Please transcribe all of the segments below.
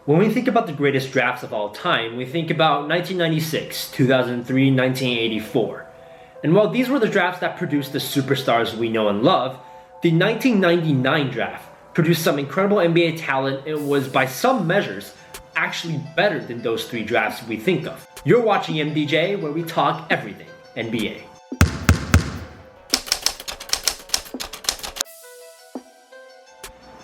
When we think about the greatest drafts of all time, we think about 1996, 2003, 1984. And while these were the drafts that produced the superstars we know and love, the 1999 draft produced some incredible NBA talent and was, by some measures, actually better than those three drafts we think of. You're watching MDJ, where we talk everything NBA.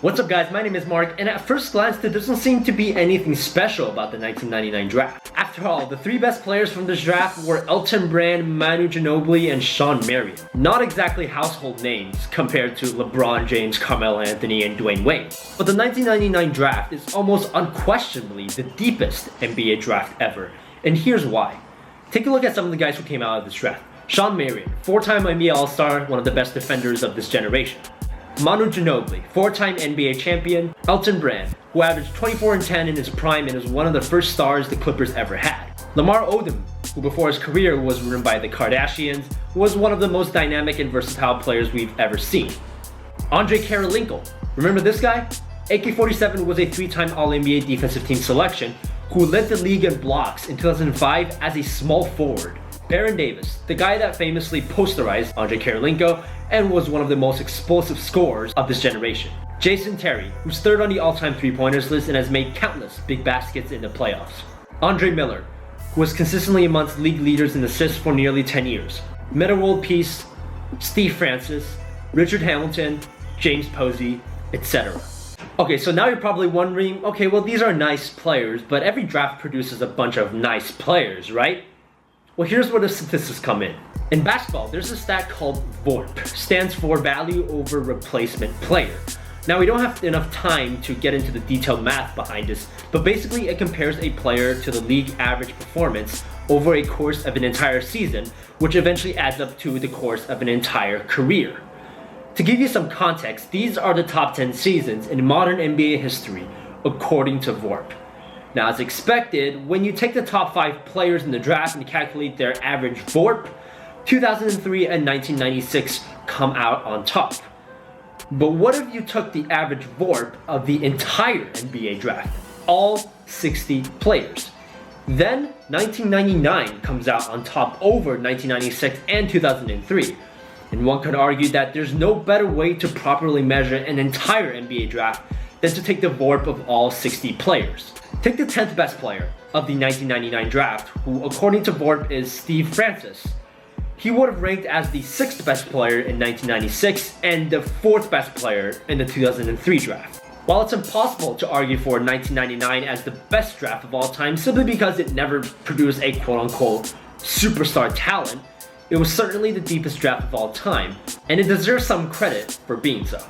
What's up guys, my name is Mark, and at first glance there doesn't seem to be anything special about the 1999 draft. After all, the three best players from this draft were Elton Brand, Manu Ginobili, and Shawn Marion. Not exactly household names compared to LeBron James, Carmelo Anthony, and Dwayne Wade. But the 1999 draft is almost unquestionably the deepest NBA draft ever, and here's why. Take a look at some of the guys who came out of this draft. Shawn Marion, four-time NBA All-Star, one of the best defenders of this generation. Manu Ginobili, four-time NBA champion. Elton Brand, who averaged 24 and 10 in his prime and is one of the first stars the Clippers ever had. Lamar Odom, who before his career was ruined by the Kardashians, was one of the most dynamic and versatile players we've ever seen. Andre Kirilenko, remember this guy? AK-47 was a three-time All-NBA defensive team selection who led the league in blocks in 2005 as a small forward. Baron Davis, the guy that famously posterized Andre Kirilenko and was one of the most explosive scorers of this generation. Jason Terry, who's third on the all-time three-pointers list and has made countless big baskets in the playoffs. Andre Miller, who was consistently amongst league leaders in assists for nearly 10 years. Metta World Peace, Steve Francis, Richard Hamilton, James Posey, etc. Okay, so now you're probably wondering, okay, well these are nice players, but every draft produces a bunch of nice players, right? Well, here's where the statistics come in. In basketball, there's a stat called VORP, stands for Value Over Replacement Player. Now, we don't have enough time to get into the detailed math behind this, but basically it compares a player to the league average performance over a course of an entire season, which eventually adds up to the course of an entire career. To give you some context, these are the top 10 seasons in modern NBA history, according to VORP. Now, as expected, when you take the top 5 players in the draft and calculate their average VORP, 2003 and 1996 come out on top. But what if you took the average VORP of the entire NBA draft, all 60 players? Then 1999 comes out on top over 1996 and 2003. And one could argue that there's no better way to properly measure an entire NBA draft than to take the VORP of all 60 players. Take the 10th best player of the 1999 draft, who according to VORP is Steve Francis. He would have ranked as the 6th best player in 1996 and the 4th best player in the 2003 draft. While it's impossible to argue for 1999 as the best draft of all time simply because it never produced a quote-unquote superstar talent, it was certainly the deepest draft of all time, and it deserves some credit for being so.